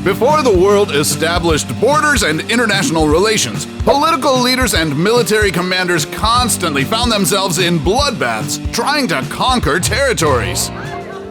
Before the world established borders and international relations, political leaders and military commanders constantly found themselves in bloodbaths trying to conquer territories.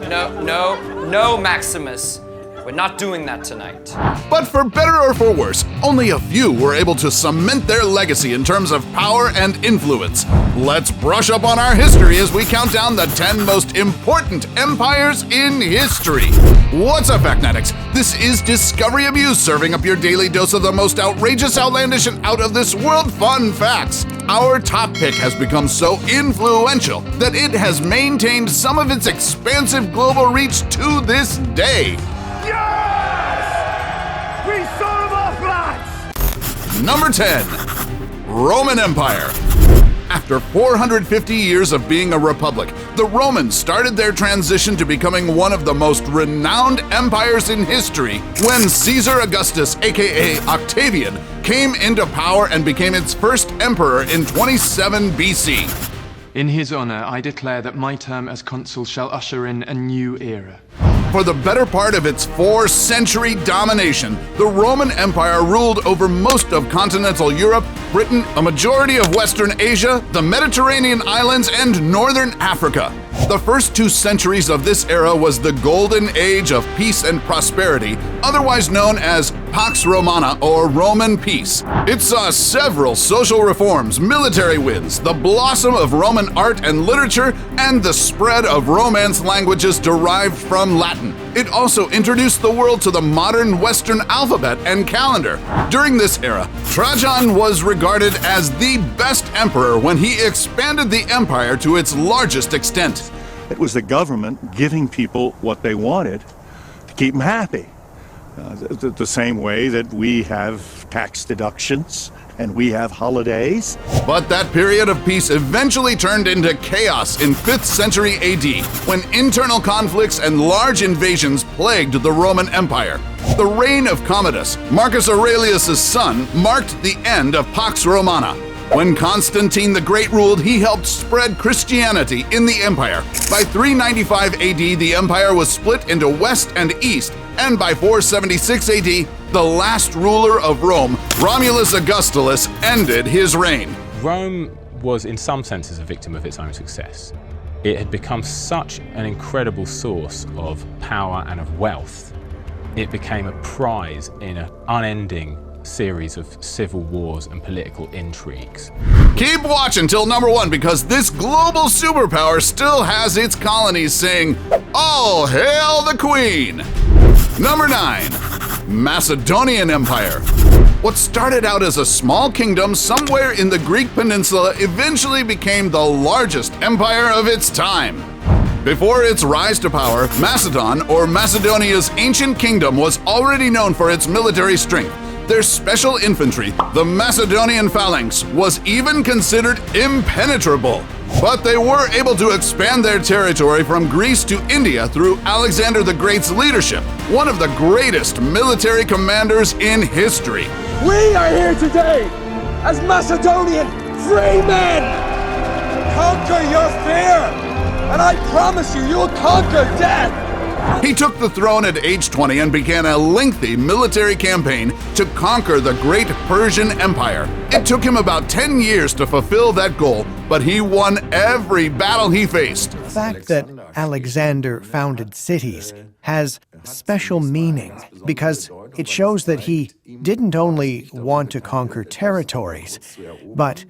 No, Maximus. We're not doing that tonight. But for better or for worse, only a few were able to cement their legacy in terms of power and influence. Let's brush up on our history as we count down the 10 most important empires in history. What's up, Factnetics? This is Discovery Amuse, serving up your daily dose of the most outrageous, outlandish, and out-of-this-world fun facts. Our top pick has become so influential that it has maintained some of its expansive global reach to this day. Yes! We saw them off, lads! Number 10. Roman Empire. After 450 years of being a republic, the Romans started their transition to becoming one of the most renowned empires in history when Caesar Augustus, aka Octavian, came into power and became its first emperor in 27 BC. In his honor, I declare that my term as consul shall usher in a new era. For the better part of its 4-century domination, the Roman Empire ruled over most of continental Europe, Britain, a majority of Western Asia, the Mediterranean islands, and northern Africa. The first 2 centuries of this era was the golden age of peace and prosperity, otherwise known as Pax Romana, or Roman peace. It saw several social reforms, military wins, the blossom of Roman art and literature, and the spread of Romance languages derived from Latin. It also introduced the world to the modern Western alphabet and calendar. During this era, Trajan was regarded as the best emperor when he expanded the empire to its largest extent. It was the government giving people what they wanted to keep them happy. The same way that we have tax deductions and we have holidays. But that period of peace eventually turned into chaos in 5th century AD, when internal conflicts and large invasions plagued the Roman Empire. The reign of Commodus, Marcus Aurelius' son, marked the end of Pax Romana. When Constantine the Great ruled, he helped spread Christianity in the empire. By 395 AD, the empire was split into West and East, and by 476 AD, the last ruler of Rome, Romulus Augustulus, ended his reign. Rome was, in some senses, a victim of its own success. It had become such an incredible source of power and of wealth. It became a prize in an unending series of civil wars and political intrigues. Keep watching till number 1, because this global superpower still has its colonies saying, "All hail the Queen!" Number 9. Macedonian Empire. What started out as a small kingdom somewhere in the Greek peninsula eventually became the largest empire of its time. Before its rise to power, Macedon, or Macedonia's ancient kingdom, was already known for its military strength. Their special infantry, the Macedonian phalanx, was even considered impenetrable. But they were able to expand their territory from Greece to India through Alexander the Great's leadership, one of the greatest military commanders in history. We are here today as Macedonian free men! Conquer your fear, and I promise you, you'll conquer death! He took the throne at age 20 and began a lengthy military campaign to conquer the great Persian Empire. It took him about 10 years to fulfill that goal, but he won every battle he faced. The fact that Alexander founded cities has special meaning because it shows that he didn't only want to conquer territories, but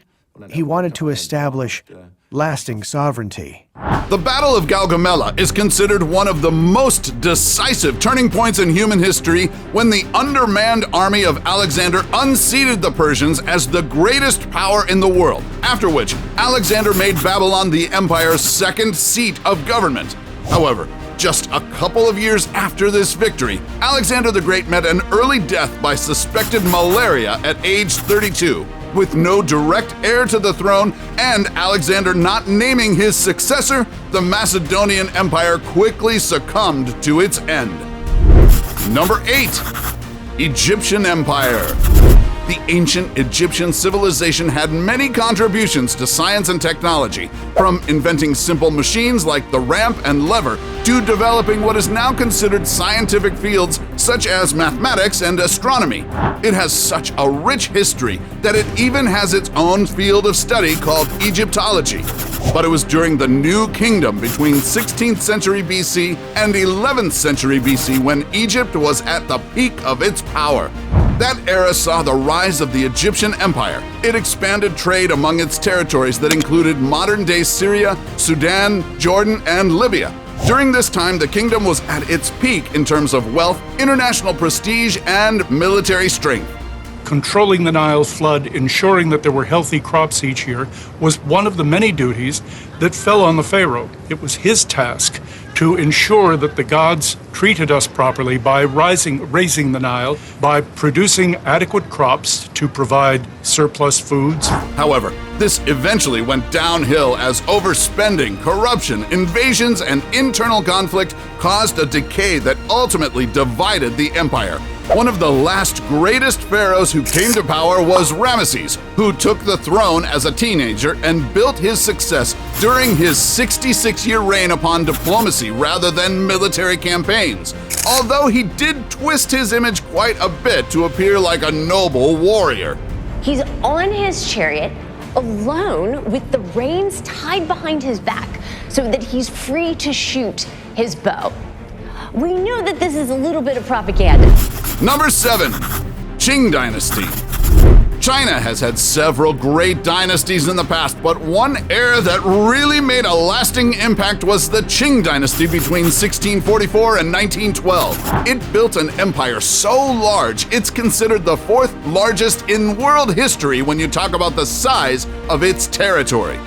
he wanted to establish lasting sovereignty. The Battle of Gaugamela is considered one of the most decisive turning points in human history, when the undermanned army of Alexander unseated the Persians as the greatest power in the world, after which Alexander made Babylon the empire's second seat of government. However, just a couple of years after this victory, Alexander the Great met an early death by suspected malaria at age 32. With no direct heir to the throne and Alexander not naming his successor, the Macedonian Empire quickly succumbed to its end. Number 8. Egyptian Empire. The ancient Egyptian civilization had many contributions to science and technology, from inventing simple machines like the ramp and lever to developing what is now considered scientific fields such as mathematics and astronomy. It has such a rich history that it even has its own field of study called Egyptology. But it was during the New Kingdom between 16th century BC and 11th century BC when Egypt was at the peak of its power. That era saw the rise of the Egyptian Empire. It expanded trade among its territories that included modern-day Syria, Sudan, Jordan, and Libya. During this time, the kingdom was at its peak in terms of wealth, international prestige, and military strength. Controlling the Nile flood, ensuring that there were healthy crops each year, was one of the many duties that fell on the pharaoh. It was his task to ensure that the gods treated us properly by raising the Nile, by producing adequate crops to provide surplus foods. However, this eventually went downhill as overspending, corruption, invasions, and internal conflict caused a decay that ultimately divided the empire. One of the last greatest pharaohs who came to power was Ramesses, who took the throne as a teenager and built his success during his 66-year reign upon diplomacy rather than military campaigns, although he did twist his image quite a bit to appear like a noble warrior. He's on his chariot, alone with the reins tied behind his back so that he's free to shoot his bow. We know that this is a little bit of propaganda. Number 7. Qing Dynasty. China has had several great dynasties in the past, but one era that really made a lasting impact was the Qing Dynasty between 1644 and 1912. It built an empire so large, it's considered the 4th largest in world history when you talk about the size of its territory.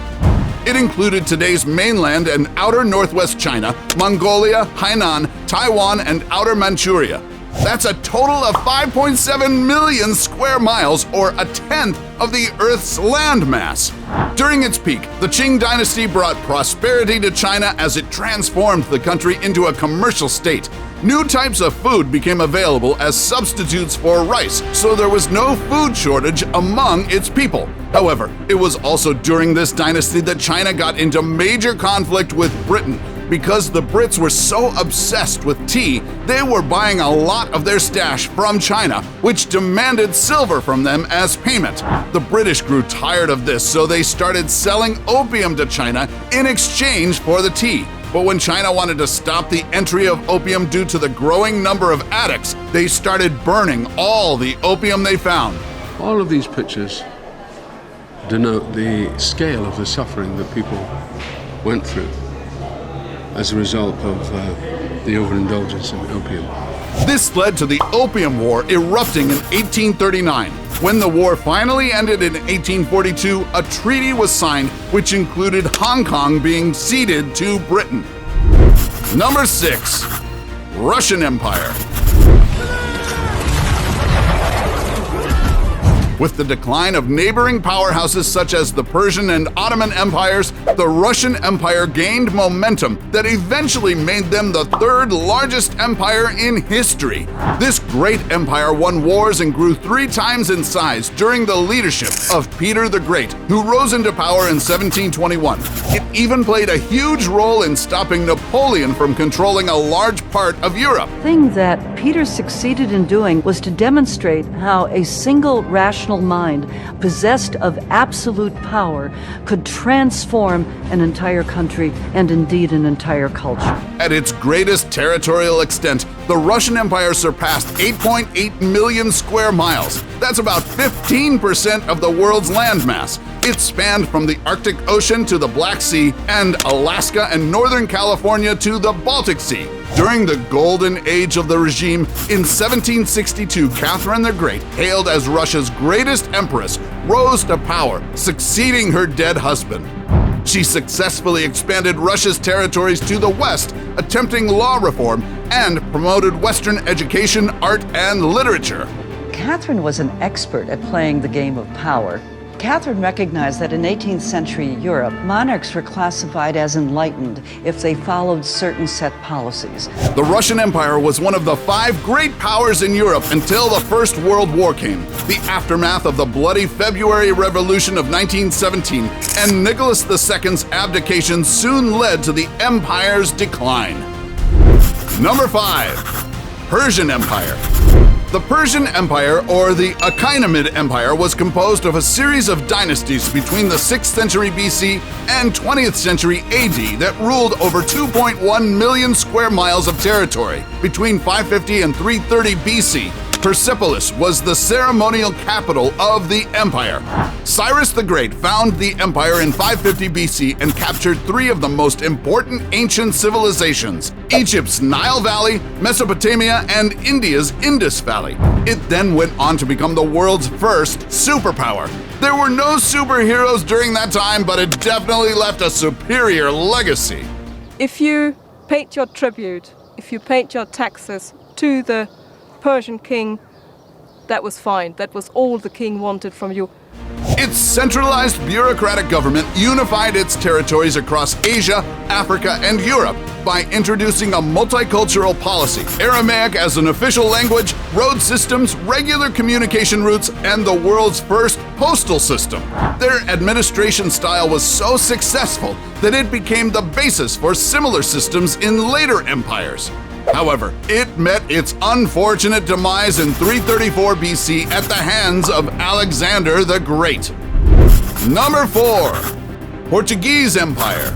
It included today's mainland and outer northwest China, Mongolia, Hainan, Taiwan, and outer Manchuria. That's a total of 5.7 million square miles, or a tenth of the Earth's landmass. During its peak, the Qing Dynasty brought prosperity to China as it transformed the country into a commercial state. New types of food became available as substitutes for rice, so there was no food shortage among its people. However, it was also during this dynasty that China got into major conflict with Britain. Because the Brits were so obsessed with tea, they were buying a lot of their stash from China, which demanded silver from them as payment. The British grew tired of this, so they started selling opium to China in exchange for the tea. But when China wanted to stop the entry of opium due to the growing number of addicts, they started burning all the opium they found. All of these pictures denote the scale of the suffering that people went through as a result of the overindulgence in opium. This led to the Opium War erupting in 1839. When the war finally ended in 1842, a treaty was signed which included Hong Kong being ceded to Britain. Number 6. Russian Empire. With the decline of neighboring powerhouses such as the Persian and Ottoman empires, the Russian Empire gained momentum that eventually made them the 3rd largest empire in history. This great empire won wars and grew 3 times in size during the leadership of Peter the Great, who rose into power in 1721. It even played a huge role in stopping Napoleon from controlling a large part of Europe. The thing that Peter succeeded in doing was to demonstrate how a single rational mind, possessed of absolute power, could transform an entire country and indeed an entire culture. At its greatest territorial extent, the Russian Empire surpassed 8.8 million square miles. That's about 15% of the world's landmass. It spanned from the Arctic Ocean to the Black Sea and Alaska and Northern California to the Baltic Sea. During the golden age of the regime, in 1762, Catherine the Great, hailed as Russia's greatest empress, rose to power, succeeding her dead husband. She successfully expanded Russia's territories to the west, attempting law reform, and promoted Western education, art, and literature. Catherine was an expert at playing the game of power, Catherine recognized that in 18th century Europe, monarchs were classified as enlightened if they followed certain set policies. The Russian Empire was one of the 5 great powers in Europe until the First World War came, the aftermath of the bloody February Revolution of 1917, and Nicholas II's abdication soon led to the empire's decline. Number 5. Persian Empire. The Persian Empire, or the Achaemenid Empire, was composed of a series of dynasties between the 6th century BC and 20th century AD that ruled over 2.1 million square miles of territory. Between 550 and 330 BC, Persepolis was the ceremonial capital of the empire. Cyrus the Great founded the empire in 550 BC and captured 3 of the most important ancient civilizations: Egypt's Nile Valley, Mesopotamia, and India's Indus Valley. It then went on to become the world's first superpower. There were no superheroes during that time, but it definitely left a superior legacy. If you paid your tribute, if you paid your taxes to the Persian king, that was fine. That was all the king wanted from you. Its centralized bureaucratic government unified its territories across Asia, Africa, and Europe by introducing a multicultural policy, Aramaic as an official language, road systems, regular communication routes, and the world's first postal system. Their administration style was so successful that it became the basis for similar systems in later empires. However, it met its unfortunate demise in 334 BC at the hands of Alexander the Great. Number 4. Portuguese Empire.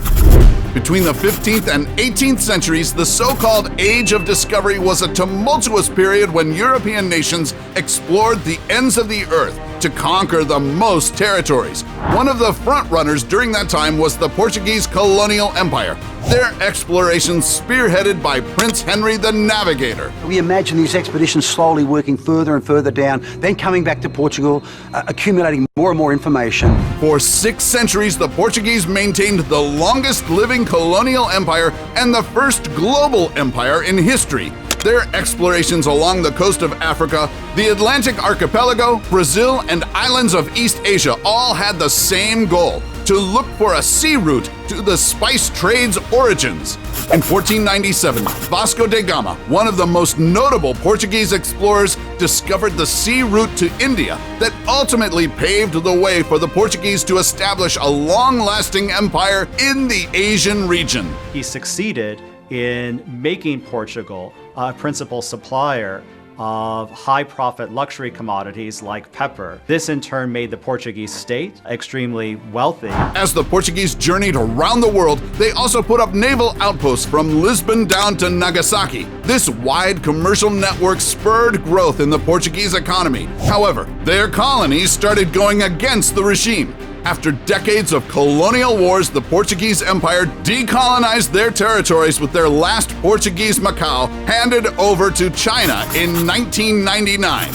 Between the 15th and 18th centuries, the so-called Age of Discovery was a tumultuous period when European nations explored the ends of the earth to conquer the most territories. One of the front-runners during that time was the Portuguese colonial empire, their explorations spearheaded by Prince Henry the Navigator. We imagine these expeditions slowly working further and further down, then coming back to Portugal, accumulating more and more information. For 6 centuries, the Portuguese maintained the longest-living colonial empire and the first global empire in history. Their explorations along the coast of Africa, the Atlantic archipelago, Brazil, and islands of East Asia all had the same goal: to look for a sea route to the spice trade's origins. In 1497, Vasco da Gama, one of the most notable Portuguese explorers, discovered the sea route to India that ultimately paved the way for the Portuguese to establish a long-lasting empire in the Asian region. He succeeded in making Portugal a principal supplier of high-profit luxury commodities like pepper. This in turn made the Portuguese state extremely wealthy. As the Portuguese journeyed around the world, they also put up naval outposts from Lisbon down to Nagasaki. This wide commercial network spurred growth in the Portuguese economy. However, their colonies started going against the regime. After decades of colonial wars, the Portuguese Empire decolonized their territories with their last Portuguese Macau handed over to China in 1999.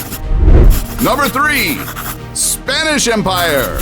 Number 3. Spanish Empire.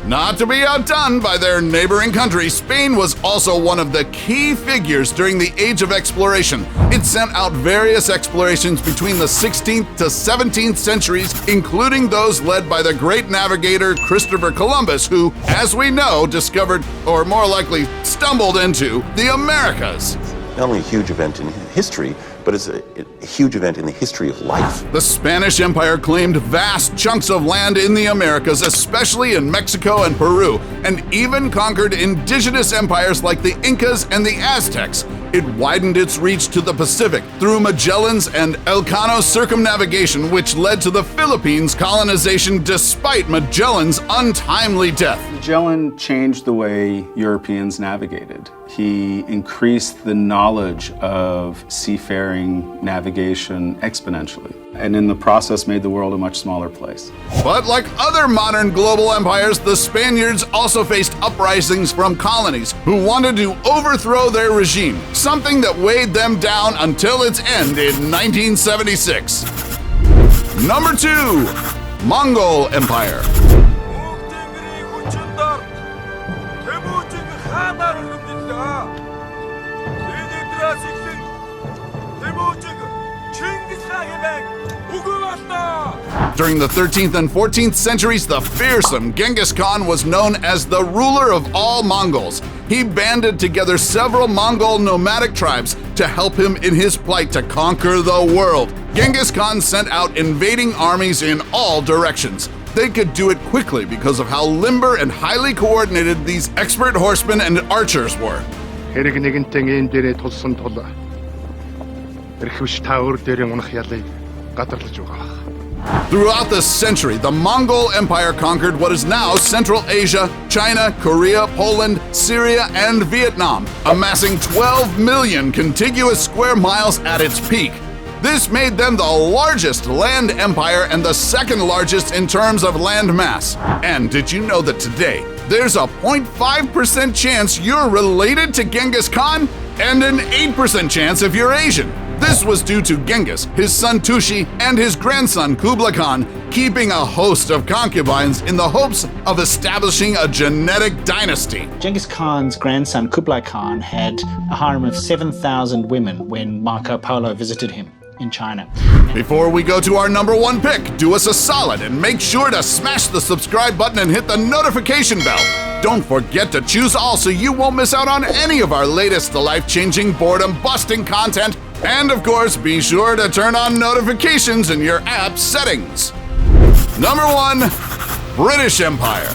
Not to be outdone by their neighboring country, Spain was also one of the key figures during the Age of Exploration. It sent out various explorations between the 16th to 17th centuries, including those led by the great navigator Christopher Columbus, who, as we know, discovered, or more likely stumbled into, the Americas. Not only a huge event in history, but it's a huge event in the history of life. The Spanish Empire claimed vast chunks of land in the Americas, especially in Mexico and Peru, and even conquered indigenous empires like the Incas and the Aztecs. It widened its reach to the Pacific through Magellan's and Elcano's circumnavigation, which led to the Philippines' colonization despite Magellan's untimely death. Magellan changed the way Europeans navigated. He increased the knowledge of seafaring navigation exponentially, and in the process made the world a much smaller place. But like other modern global empires, the Spaniards also faced uprisings from colonies who wanted to overthrow their regime, something that weighed them down until its end in 1976. Number 2. Mongol Empire. During the 13th and 14th centuries, the fearsome Genghis Khan was known as the ruler of all Mongols. He banded together several Mongol nomadic tribes to help him in his plight to conquer the world. Genghis Khan sent out invading armies in all directions. They could do it quickly because of how limber and highly coordinated these expert horsemen and archers were. Throughout the century, the Mongol Empire conquered what is now Central Asia, China, Korea, Poland, Syria, and Vietnam, amassing 12 million contiguous square miles at its peak. This made them the largest land empire and the second largest in terms of land mass. And did you know that today, there's a 0.5% chance you're related to Genghis Khan and an 8% chance if you're Asian? This was due to Genghis, his son Tushi, and his grandson Kublai Khan keeping a host of concubines in the hopes of establishing a genetic dynasty. Genghis Khan's grandson Kublai Khan had a harem of 7,000 women when Marco Polo visited him in China. Before we go to our number one pick, do us a solid and make sure to smash the subscribe button and hit the notification bell. Don't forget to choose all so you won't miss out on any of our latest life-changing, boredom-busting content. And of course, be sure to turn on notifications in your app settings. Number 1, British Empire.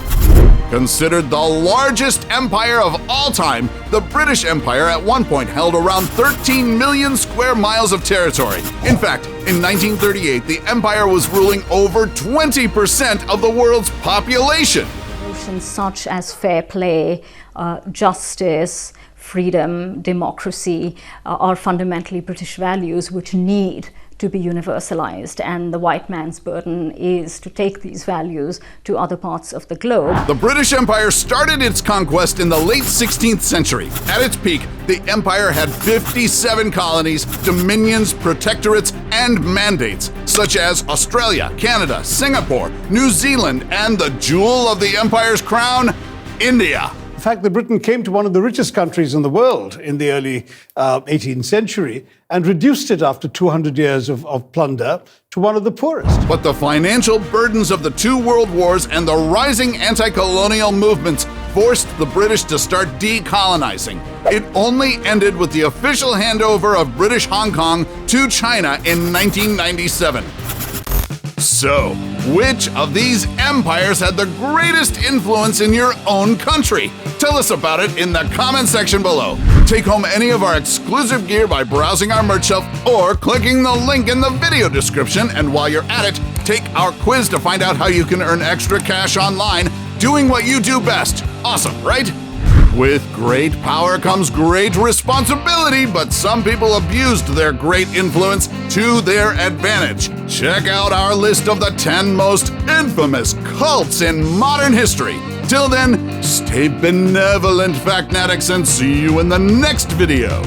Considered the largest empire of all time, the British Empire at one point held around 13 million square miles of territory. In fact, in 1938, the empire was ruling over 20% of the world's population. Notions such as fair play, justice, freedom, democracy are fundamentally British values which need to be universalized, and the white man's burden is to take these values to other parts of the globe. The British Empire started its conquest in the late 16th century. At its peak, the empire had 57 colonies, dominions, protectorates, and mandates, such as Australia, Canada, Singapore, New Zealand, and the jewel of the empire's crown, India. In fact, that Britain came to one of the richest countries in the world in the early 18th century and reduced it after 200 years of plunder to one of the poorest. But the financial burdens of the two world wars and the rising anti-colonial movements forced the British to start decolonizing. It only ended with the official handover of British Hong Kong to China in 1997. So, which of these empires had the greatest influence in your own country? Tell us about it in the comment section below. Take home any of our exclusive gear by browsing our merch shelf or clicking the link in the video description. And while you're at it, take our quiz to find out how you can earn extra cash online doing what you do best. Awesome, right? With great power comes great responsibility, but some people abused their great influence to their advantage. Check out our list of the 10 most infamous cults in modern history. Till then, stay benevolent, Factnatics, and see you in the next video.